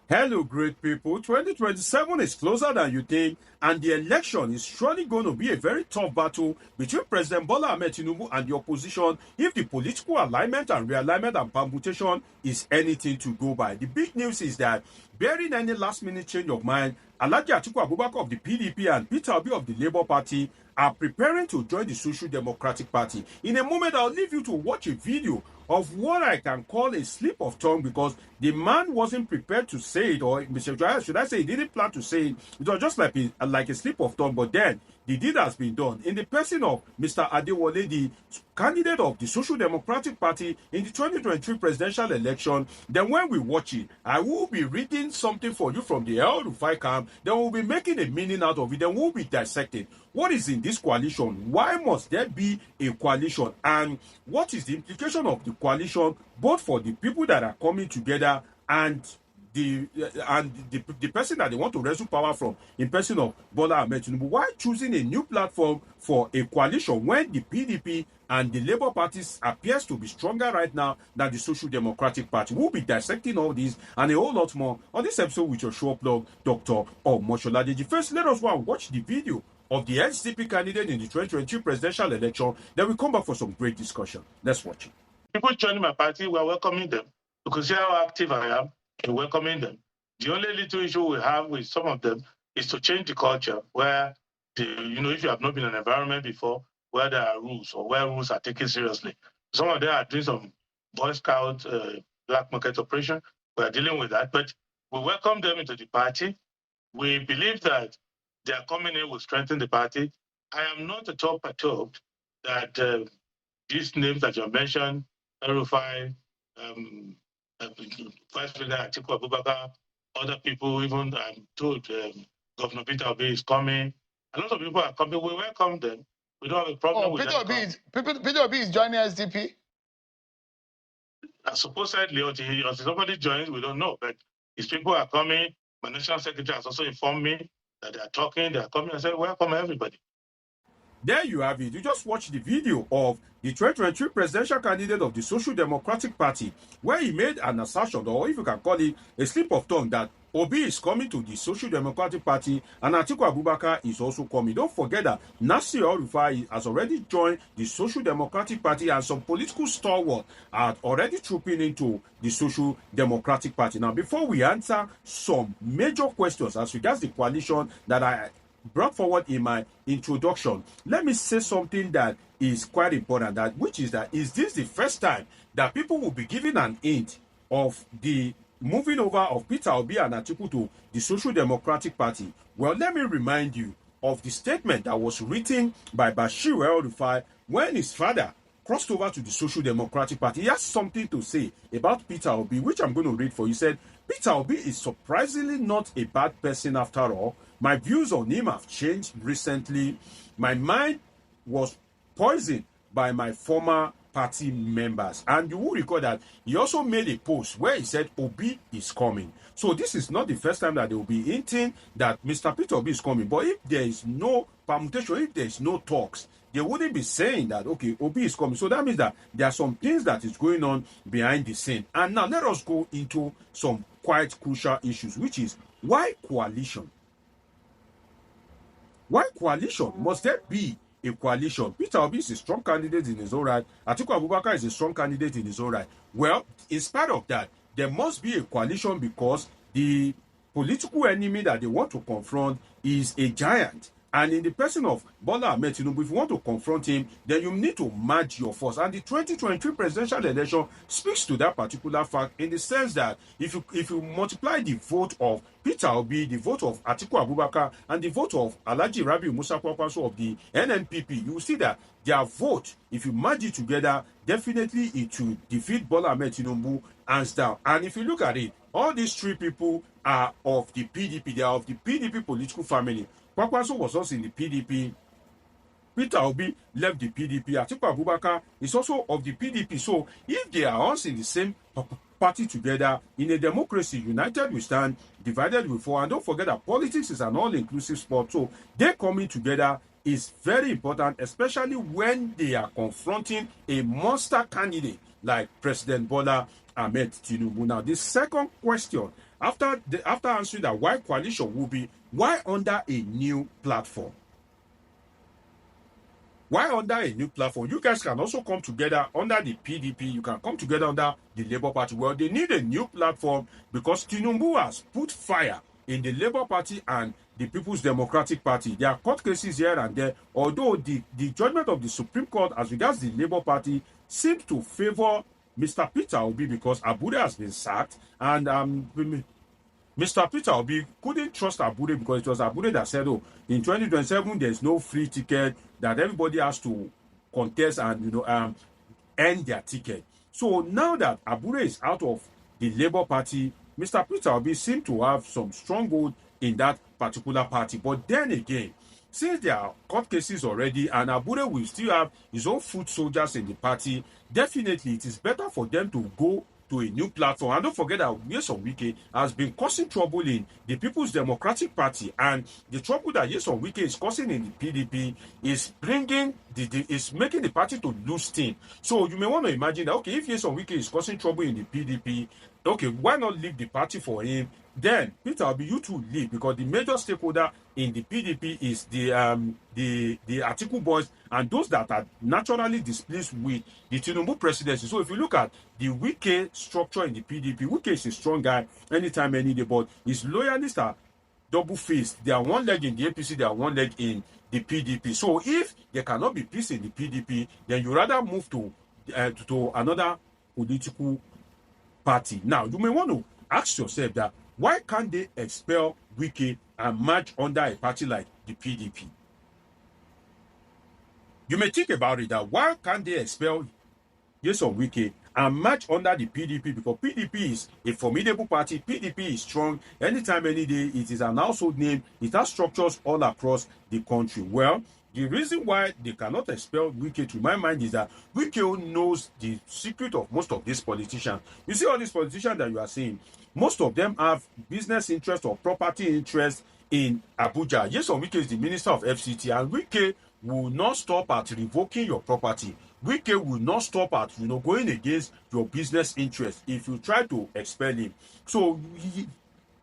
Hello, great people. 2027 is closer than you think, and the election is surely going to be a very tough battle between President Bola Ahmed Tinubu and the opposition if the political alignment and realignment and permutation is anything to go by. The big news is that, bearing any last-minute change of mind, Atiku Abubakar of the PDP and Peter Obi of the Labour Party are preparing to join the Social Democratic Party. In a moment, I'll leave you to watch a video of what I can call a slip of tongue, because the man wasn't prepared to say it, or should I say he didn't plan to say it. It was just like a slip of tongue, but then the deed has been done. In the person of Mr. Adewole, the candidate of the Social Democratic Party in the 2023 presidential election, then when we watch it, I will be reading something for you from the El-Rufai camp, then we'll be making a meaning out of it, then we'll be dissecting what is in this coalition, why must there be a coalition, and what is the implication of the coalition, both for the people that are coming together and the person that they want to wrestle power from, in person of Bola Ahmed Tinubu. Why choosing a new platform for a coalition when the PDP and the Labour parties appears to be stronger right now than the Social Democratic Party? We'll be dissecting all this and a whole lot more on this episode with your show plug, Dr. Omosoladeji. First, let us go and watch the video of the SDP candidate in the 2022 presidential election. Then we come back for some great discussion. Let's watch it. People joining my party, we are welcoming them. You can see how active I am in welcoming them. The only little issue we have with some of them is to change the culture where, if you have not been in an environment before where there are rules or where rules are taken seriously. Some of them are doing some Boy Scout black market operation. We are dealing with that, but we welcome them into the party. We believe that their coming in will strengthen the party. I am not at all perturbed that these names that you mentioned, El-Rufai, Vice President Atiku Abubakar, other people, even I'm told Governor Peter Obi is coming. A lot of people are coming. We welcome them. We don't have a problem with Peter Obi is joining SDP? Supposedly, until somebody joins, we don't know. But these people are coming. My national secretary has also informed me that they are talking, they are coming. I said, welcome everybody. There you have it. You just watched the video of the 2023 presidential candidate of the Social Democratic Party, where he made an assertion, or if you can call it a slip of tongue, that Obi is coming to the Social Democratic Party and Atiku Abubakar is also coming. Don't forget that Nasir El-Rufai has already joined the Social Democratic Party, and some political stalwart are already trooping into the Social Democratic Party. Now, before we answer some major questions as regards the coalition that I brought forward in my introduction, let me say something that is quite important, is this the first time that people will be given an hint of the moving over of Peter Obi and Atiku to the Social Democratic Party? Well, let me remind you of the statement that was written by Bashir El-Rufai when his father crossed over to the Social Democratic Party. He has something to say about Peter Obi, which I'm going to read for you. He said, Peter Obi is surprisingly not a bad person after all. My views on him have changed recently. My mind was poisoned by my former party members. And you will recall that he also made a post where he said Obi is coming. So this is not the first time that they will be hinting that Mr. Peter Obi is coming. But if there is no permutation, if there is no talks, they wouldn't be saying that, okay, Obi is coming. So that means that there are some things that is going on behind the scene. And now let us go into some quite crucial issues, which is why coalition? Why coalition? Must there be a coalition? Peter Obi is a strong candidate in his own right. Atiku Abubakar is a strong candidate in his own right. Well, in spite of that, there must be a coalition because the political enemy that they want to confront is a giant. And in the person of Bola Ahmed Tinubu, if you want to confront him, then you need to merge your force. And the 2023 presidential election speaks to that particular fact, in the sense that if you multiply the vote of Peter Obi, the vote of Atiku Abubakar, and the vote of Alhaji Rabiu Musa Kwankwaso of the NNPP, you will see that their vote, if you merge it together, definitely it will defeat Bola Ahmed Tinubu hands down. And if you look at it, all these three people are of the PDP. They are of the PDP political family. Kwankwaso was also in the PDP. Peter Obi left the PDP. Atiku Abubakar is also of the PDP. So if they are all in the same party together, in a democracy, united we stand, divided we fall. And don't forget that politics is an all-inclusive sport. So they coming together is very important, especially when they are confronting a monster candidate like President Bola Ahmed Tinubu. Now, the second question after answering that why coalition will be, why under a new platform? Why under a new platform? You guys can also come together under the PDP. You can come together under the Labour Party. Well, they need a new platform because Tinubu has put fire in the Labour Party and the People's Democratic Party. There are court cases here and there, although the judgment of the Supreme Court as regards the Labour Party seems to favor Mr. Peter Obi because Abure has been sacked, and Mr. Peter Obi couldn't trust Abure because it was Abure that said, oh, in 2027, there's no free ticket, that everybody has to contest and, earn their ticket. So now that Abure is out of the Labour Party, Mr. Peter Obi seemed to have some stronghold in that particular party. But then again, since there are court cases already and Abure will still have his own foot soldiers in the party, definitely it is better for them to go to a new platform. And don't forget that Nyesom Wike has been causing trouble in the People's Democratic Party, and the trouble that Nyesom Wike is causing in the PDP is bringing is making the party to lose steam. So you may want to imagine that, okay, if Nyesom Wike is causing trouble in the PDP, okay, why not leave the party for him? Then Peter Obi, you too leave, because the major stakeholder in the PDP is the Atiku boys and those that are naturally displeased with the Tinubu presidency. So if you look at the Wike structure in the PDP, Wike is a strong guy anytime, any day, but his loyalists are double-faced. They are one leg in the APC, they are one leg in the PDP. So if there cannot be peace in the PDP, then you rather move to another political party. Now, you may want to ask yourself that why can't they expel Wike and march under a party like the PDP? You may think about it, that why can't they expel Nyesom Wike and march under the PDP, because PDP is a formidable party. PDP is strong. Anytime, any day, it is an household name. It has structures all across the country. Well, the reason why they cannot expel Wike, to my mind, is that Wike knows the secret of most of these politicians. You see all these politicians that you are seeing, most of them have business interest or property interest in Abuja. Nyesom Wike is the minister of FCT, and Wike will not stop at revoking your property. Wike will not stop at going against your business interest if you try to expel him. So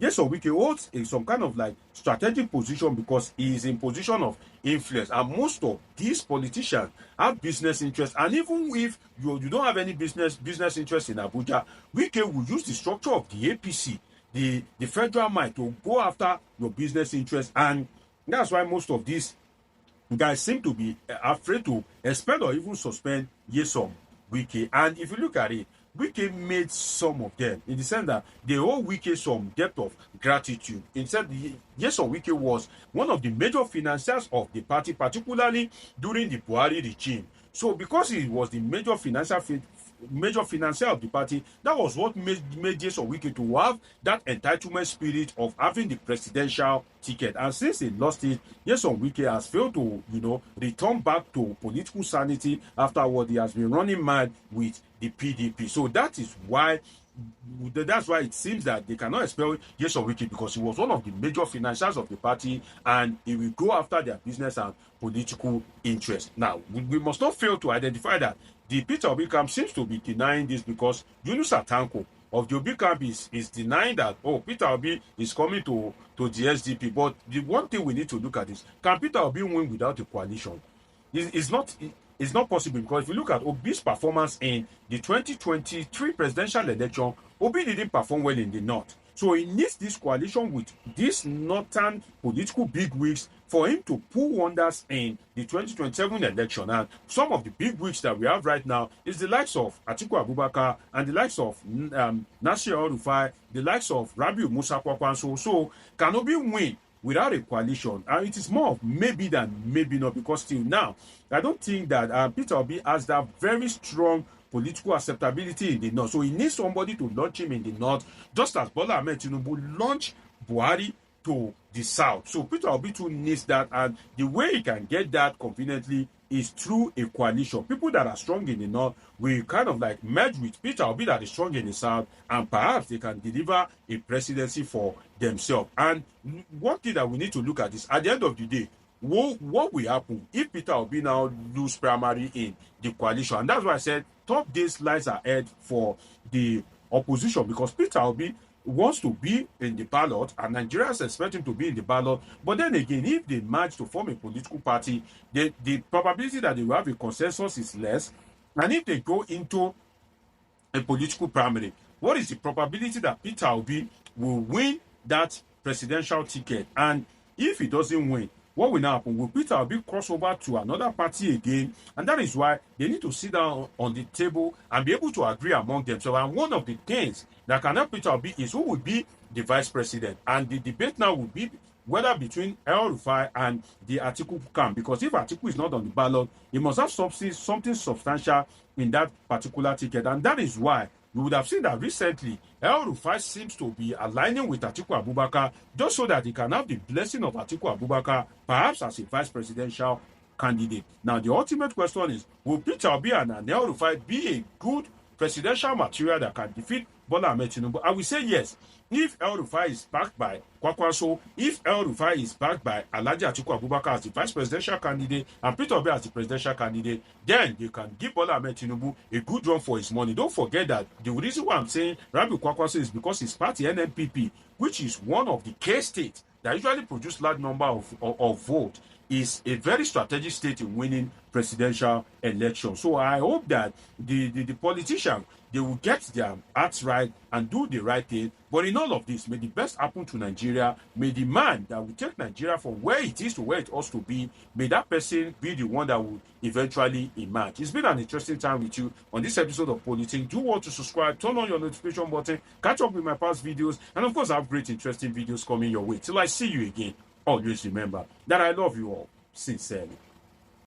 Nyesom Wike holds some kind of like strategic position because he is in position of influence, and most of these politicians have business interests. And even if you don't have any business interest in Abuja, Wike will use the structure of the APC, the federal might, to go after your business interests. And that's why most of these guys seem to be afraid to expel or even suspend Nyesom Wike. And if you look at it, Wike made some of them in the sense that they owe Wike some debt of gratitude. Instead, Nyesom Wike was one of the major financiers of the party, particularly during the Buhari regime. So because he was the major financier of the party, that was what made Nyesom Wike to have that entitlement spirit of having the presidential ticket. And since he lost it, Nyesom Wike has failed to, return back to political sanity afterward. He has been running mad with the PDP. So that's why it seems that they cannot expel Nyesom Wike, because he was one of the major financiers of the party, and he will go after their business and political interests. Now, we must not fail to identify that the Peter Obi camp seems to be denying this, because Yunus Atanko of the Obi camp is denying that, Peter Obi is coming to the SDP. But the one thing we need to look at is, can Peter Obi win without a coalition? It's not possible, because if you look at Obi's performance in the 2023 presidential election, Obi didn't perform well in the north. So he needs this coalition with these northern political bigwigs for him to pull wonders in the 2027 election. And some of the bigwigs that we have right now is the likes of Atiku Abubakar and the likes of Nasir El-Rufai, the likes of Rabiu Musa Kwakwanso. So can Obi win without a coalition? And it is more of maybe than maybe not, because still now, I don't think that Peter Obi has that very strong political acceptability in the north. So he needs somebody to launch him in the north, just as Bola Ahmed Tinubu launched Buhari to the south. So Peter Obi too needs that, and the way he can get that conveniently is through a coalition. People that are strong in the north will kind of like merge with Peter Obi that is strong in the south, and perhaps they can deliver a presidency for themselves. And one thing that we need to look at is, at the end of the day, what will happen if Peter Obi now lose primary in the coalition? And that's why I said top days lies ahead for the opposition, because Peter Obi wants to be in the ballot, and Nigerians expect him to be in the ballot. But then again, if they merge to form a political party, the probability that they will have a consensus is less. And if they go into a political primary, what is the probability that Peter Obi will win that presidential ticket? And if he doesn't win, what will now happen? Will Peter Obi cross over to another party again? And that is why they need to sit down on the table and be able to agree among themselves. And one of the things that can help Peter Obi is who will be the vice president. And the debate now will be whether between El-Rufai and the Atiku camp. Because if Atiku is not on the ballot, he must have something substantial in that particular ticket. And that is why you would have seen that recently El-Rufai seems to be aligning with Atiku Abubakar just so that he can have the blessing of Atiku Abubakar, perhaps as a vice presidential candidate. Now, the ultimate question is, will Peter Obi and El-Rufai be a good presidential material that can defeat Bola Ahmed Tinubu? I will say yes. If El-Rufai is backed by Kwakwaso, if El-Rufai is backed by Alhaji Atiku Abubakar as the vice presidential candidate and Peter Obi as the presidential candidate, then they can give Bola Ahmed Tinubu a good run for his money. Don't forget that the reason why I'm saying Rabiu Kwakwaso is because his party NNPP, which is one of the K states that usually produce large number of votes, is a very strategic state in winning presidential elections. So I hope that the politicians, they will get their acts right and do the right thing. But in all of this, may the best happen to Nigeria. May the man that will take Nigeria from where it is to where it ought to be, may that person be the one that will eventually emerge. It's been an interesting time with you on this episode of Politics. Do want to subscribe, turn on your notification button, catch up with my past videos, and of course, I have great, interesting videos coming your way. Till I see you again, always remember that I love you all sincerely.